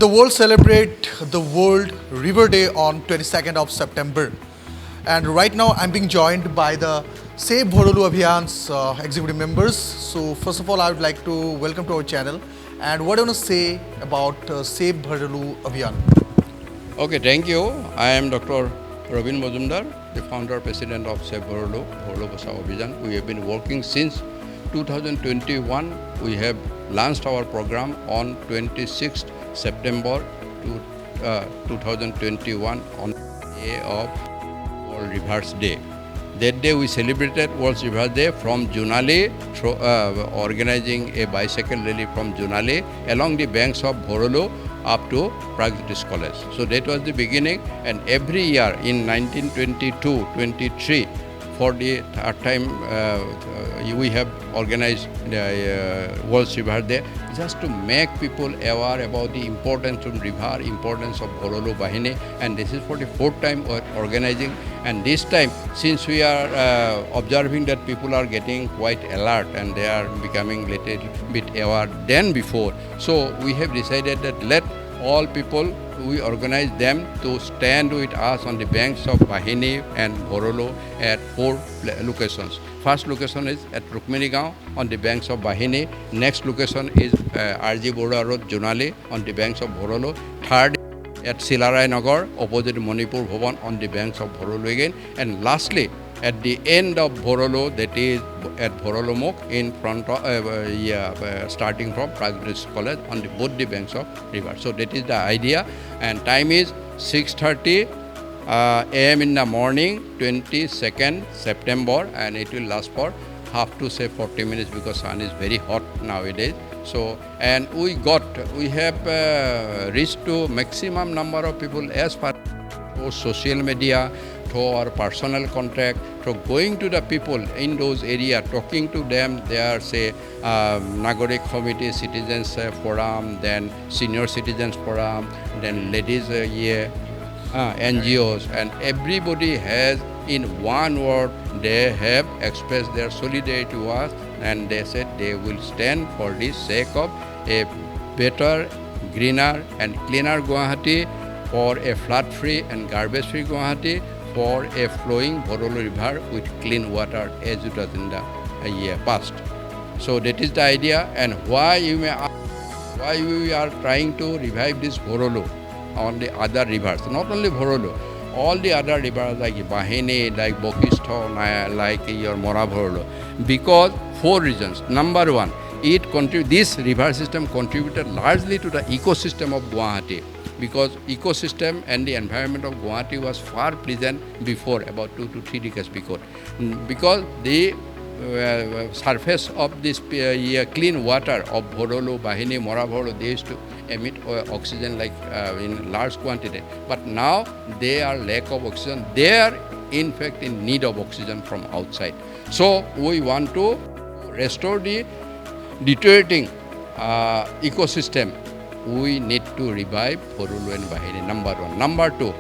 The world celebrate the World River Day on 22nd of September. And right now I'm being joined by the Save Bharalu Abhiyan's executive members. So first of all, I would like to welcome to our channel. And what do you want to say about Save Bharalu Abhiyan? Okay, thank you. I am Dr. Mazumder, the founder president of Save Bharalu, Bharalu Bachao Abhiyan. We have been working since 2021. We have launched our program on 26th September 2021 on the day of World Rivers Day. That day we celebrated World Rivers Day from Jonali, organizing a bicycle rally from Jonali along the banks of Bharalu up to Pragjyotish College. So that was the beginning, and every year in 1922-23, for the third time we have organized World River Day just to make people aware about the importance of river, importance of Bharalu Bahini, and this is for the fourth time we are organizing. And this time, since we are observing that people are getting quite alert and they are becoming little bit aware than before, so we have decided that let all people, we organize them to stand with us on the banks of Bahini and Bharalu at 4 locations. First location is at Rukminigaon on the banks of Bahini. Next location is Baruah Road, Jonali on the banks of Bharalu. Third at Chilarai Nagar opposite Manipur Bhavan on the banks of Bharalu again. And lastly, at the end of Bharalu, that is at Bharalu Mok in front of, starting from Pragjyotish College on both the banks of river. So that is the idea, and time is 6:30 a.m. in the morning, 22nd September, and it will last for half to say 40 minutes because sun is very hot nowadays. So, and we have reached to maximum number of people as far as social media, through our personal contact, through going to the people in those areas, talking to them. They are, say, Nagorik Committee, Citizens Forum, then Senior Citizens Forum, then Ladies NGOs, and everybody has, in one word, they have expressed their solidarity to us, and they said they will stand for the sake of a better, greener and cleaner Guwahati, for a flood-free and garbage-free Guwahati, for a flowing Bharalu River with clean water as it was in the year past. So that is the idea, and why you may ask, why we are trying to revive this Bharalu on the other rivers, not only Bharalu, all the other rivers like Bahini, like Bokisto, like your Bharalu, because 4 reasons. Number one, this river system contributed largely to the ecosystem of Guwahati, because ecosystem and the environment of Guwahati was far present before, about 2 to 3 decades before. Because the surface of this clean water of Bharalu, Bahini, Bharalu, they used to emit oxygen like in large quantity. But now they are lack of oxygen. They are in fact in need of oxygen from outside. So we want to restore the deteriorating ecosystem. We need to revive Bharalu and Bahini, number one. Number two,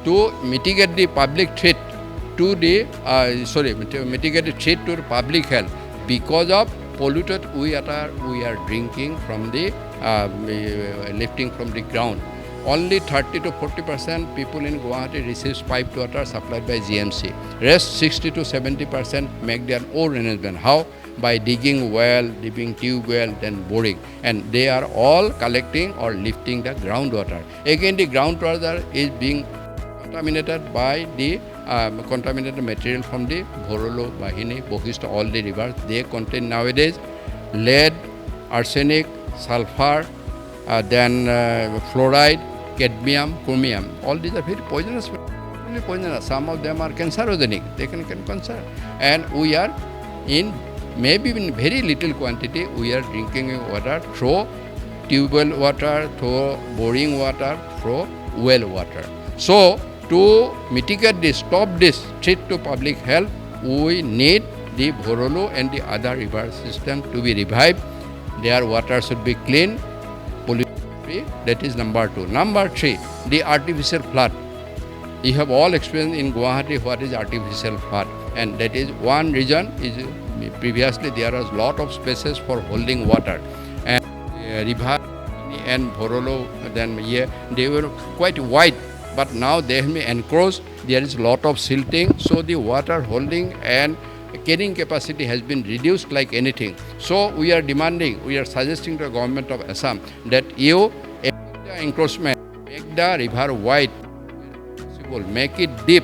to mitigate the public threat to the mitigate the threat to the public health because of polluted we are drinking from the lifting from the ground. Only 30 to 40% people in Guwahati receives piped water supplied by GMC. Rest 60 to 70% make their own arrangement. How? By digging well, digging tube well, then boring. And they are all collecting or lifting the groundwater. Again, the groundwater is being contaminated by the contaminated material from the Bharalu, Bahini, Bokisto, all the rivers. They contain nowadays lead, arsenic, sulfur, then fluoride, cadmium, chromium. All these are very poisonous. Some of them are cancerogenic. They can cancer. And we are maybe in very little quantity, we are drinking water through tubewell water, through boring water, through well water. So, to mitigate this, stop this threat to public health, we need the Bharalu and the other river system to be revived. Their water should be clean, pollution-free. That is number 2. Number 3, the artificial flood. You have all experienced in Guwahati what is artificial flood, and that is one reason is previously there was lot of spaces for holding water, and river and Bharalu, then here they were quite wide, but now they have been encroached. There is a lot of silting, so the water holding and carrying capacity has been reduced like anything. So we are demanding, we are suggesting to the government of Assam that you make the encroachment, make the river wide, make it deep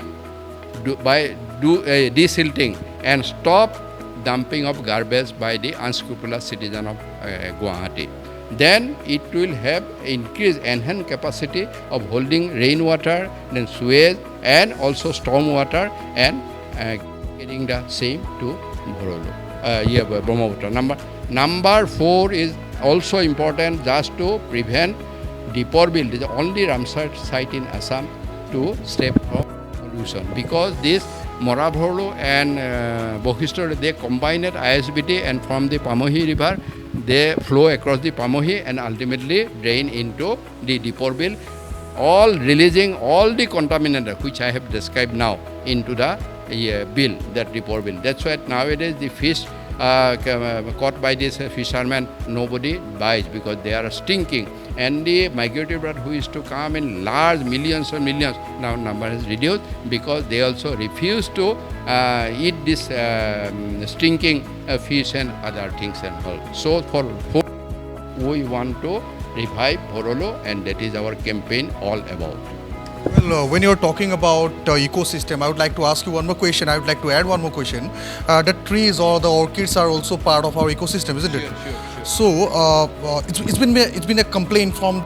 by desilting and stop dumping of garbage by the unscrupulous citizen of Guwahati. Then it will have increased, enhanced capacity of holding rainwater, then sewage and also storm water and carrying the same to Bharalu, Brahmaputra. Number 4 is also important just to prevent Deepor Bill. It is the only Ramsar site in Assam to step from pollution, because this Bharalu and Bohisto, they combined ISBT, and from the Pamohi River they flow across the Pamohi and ultimately drain into the Deepor Bill, all releasing all the contaminant which I have described now into the bill, that Deepor Bill. That's why nowadays the fish caught by these fishermen, nobody buys because they are stinking. And the migratory bird who used to come in large millions and millions, now number has reduced because they also refuse to eat this stinking fish and other things and all. So for we want to revive Bharalu, and that is our campaign all about. Well, when you're talking about ecosystem, I would like to ask you one more question. I would like to add one more question. The trees or the orchids are also part of our ecosystem, isn't it? Sure. So it's been a complaint from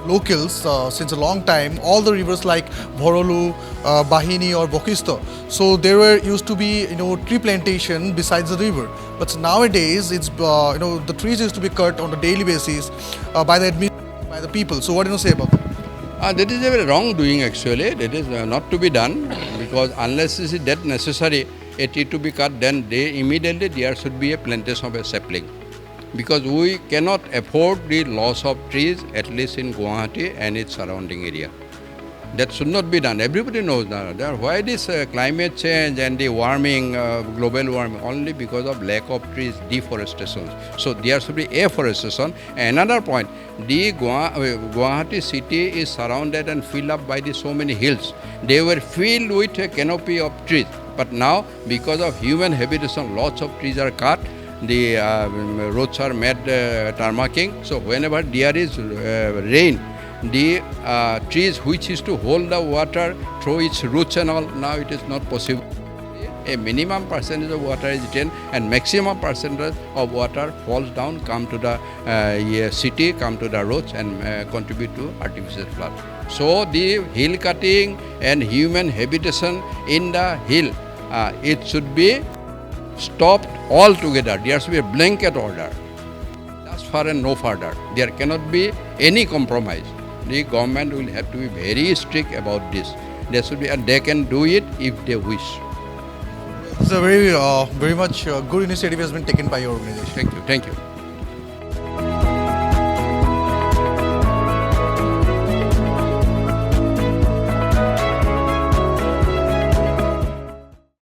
locals since a long time. All the rivers like Bharalu, Bahini or Bokisto. So there were used to be tree plantation besides the river. But nowadays it's the trees used to be cut on a daily basis by the people. So what do you say about that? That is a very wrongdoing actually. That is not to be done, because unless it is that necessary a tree to be cut, then immediately there should be a plantation of a sapling. Because we cannot afford the loss of trees, at least in Guwahati and its surrounding area. That should not be done. Everybody knows now. Why this climate change and the warming, global warming? Only because of lack of trees, deforestation. So there should be afforestation. Another point, the Guwahati city is surrounded and filled up by so many hills. They were filled with a canopy of trees. But now, because of human habitation, lots of trees are cut. The roads are made tarmacking. So whenever there is rain, the trees which is to hold the water through its roots and all, now it is not possible. A minimum percentage of water is retained and maximum percentage of water falls down, come to the city, come to the roads and contribute to artificial flood. So the hill cutting and human habitation in the hill, it should be stopped altogether. There should be a blanket order. Thus far and no further. There cannot be any compromise. The government will have to be very strict about this. There should be, and they can do it if they wish. It's a very much good initiative has been taken by your organization. Thank you.